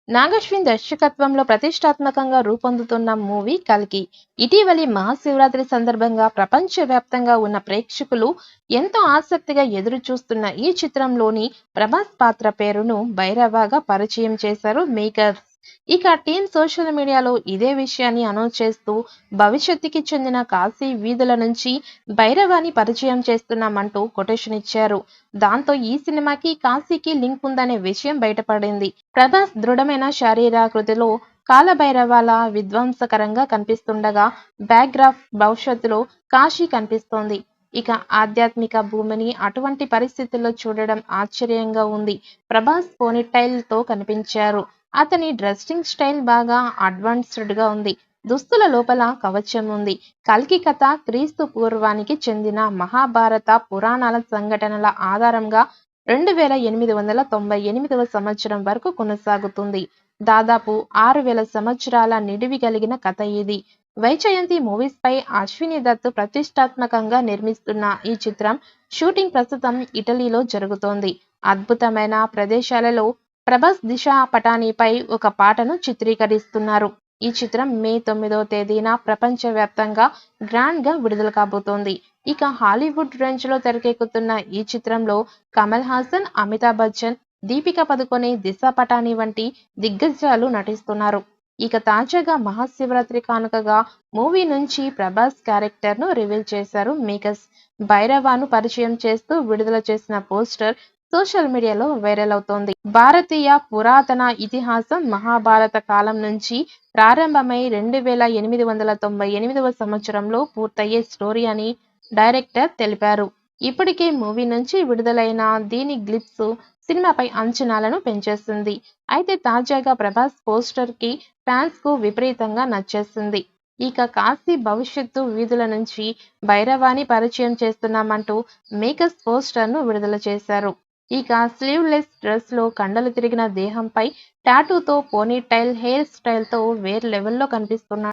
నాగశ్విన్ దర్శకత్వంలో ప్రతిష్టాత్మకంగా రూపొందుతున్న మూవీ 'కల్కి'. ఇటీవలి మహాశివరాత్రి సందర్భంగా ప్రపంచవ్యాప్తంగా ఉన్న ప్రేక్షకులు ఎంతో ఆసక్తిగా ఎదురుచూస్తున్న ఈ చిత్రంలోని ప్రభాస్ పాత్ర పేరును భైరవగా పరిచయం చేశారు మేకర్స్. ఇక టీమ్ సోషల్ మీడియాలో ఇదే విషయాన్ని అనౌన్స్ చేస్తూ భవిష్యత్తుకి చెందిన కాశీ వీధుల నుంచి భైరవాని పరిచయం చేస్తున్నామంటూ కొటేషన్ ఇచ్చారు. దాంతో ఈ సినిమాకి కాశీకి లింక్ ఉందనే విషయం బయటపడింది. ప్రభాస్ దృఢమైన శరీరాకృతిలో కాలభైరవలా విధ్వంసకరంగా కనిపిస్తుండగా బ్యాక్గ్రాఫ్ భవిష్యత్తులో కాశీ కనిపిస్తోంది. ఇక ఆధ్యాత్మిక భూమిని అటువంటి పరిస్థితుల్లో చూడడం ఆశ్చర్యంగా ఉంది. ప్రభాస్ పోనీటైల్ తో కనిపించారు. అతని డ్రెస్సింగ్ స్టైల్ బాగా అడ్వాన్స్డ్ గా ఉంది. దుస్తుల లోపల కవచం ఉంది. కల్కి కథ క్రీస్తు పూర్వానికి చెందిన మహాభారత పురాణాల సంఘటనల ఆధారంగా 2898వ సంవత్సరం వరకు కొనసాగుతుంది. దాదాపు 6000 సంవత్సరాల నిడివి కలిగిన కథ ఇది. వైజయంతి మూవీస్ పై అశ్విని దత్ ప్రతిష్టాత్మకంగా నిర్మిస్తున్న ఈ చిత్రం షూటింగ్ ప్రస్తుతం ఇటలీలో జరుగుతోంది. అద్భుతమైన ప్రదేశాలలో ప్రభాస్ దిశా పటానిపై ఒక పాటను చిత్రీకరిస్తున్నారు. ఈ చిత్రం మే 9వ తేదీన ప్రపంచవ్యాప్తంగా గ్రాండ్ గా విడుదల కాబోతోంది. ఇక హాలీవుడ్ రేంజ్ లో తెరకెక్కుతున్న ఈ చిత్రంలో కమల్ హాసన్, అమితాబ్ బచ్చన్, దీపికా పదుకొనె, దిశా పటాని వంటి దిగ్గజాలు నటిస్తున్నారు. ఇక తాజాగా మహాశివరాత్రి కానుకగా మూవీ నుంచి ప్రభాస్ క్యారెక్టర్ ను రివీల్ చేశారు మేకర్స్. భైరవాను పరిచయం చేస్తూ విడుదల చేసిన పోస్టర్ సోషల్ మీడియాలో వైరల్ అవుతోంది. భారతీయ పురాతన ఇతిహాసం మహాభారత కాలం నుంచి ప్రారంభమై 2898వ సంవత్సరంలో పూర్తయ్యే స్టోరీ అని డైరెక్టర్ తెలిపారు. ఇప్పటికే మూవీ నుంచి విడుదలైన దీని గ్లిప్స్ సినిమాపై అంచనాలను పెంచేస్తుంది. అయితే తాజాగా ప్రభాస్ పోస్టర్ కి ఫ్యాన్స్ కు విపరీతంగా నచ్చేసింది. ఇక కాశీ భవిష్యత్తు వీధుల నుంచి భైరవాని పరిచయం చేస్తున్నామంటూ మేకర్స్ పోస్టర్ ను విడుదల చేశారు. ఇక స్లీవ్లెస్ డ్రెస్ లో కండలు తిరిగిన దేహంపై టాటూతో పోనీటైల్ హెయిర్ స్టైల్ తో వేరే లెవెల్లో కనిపిస్తున్నారు.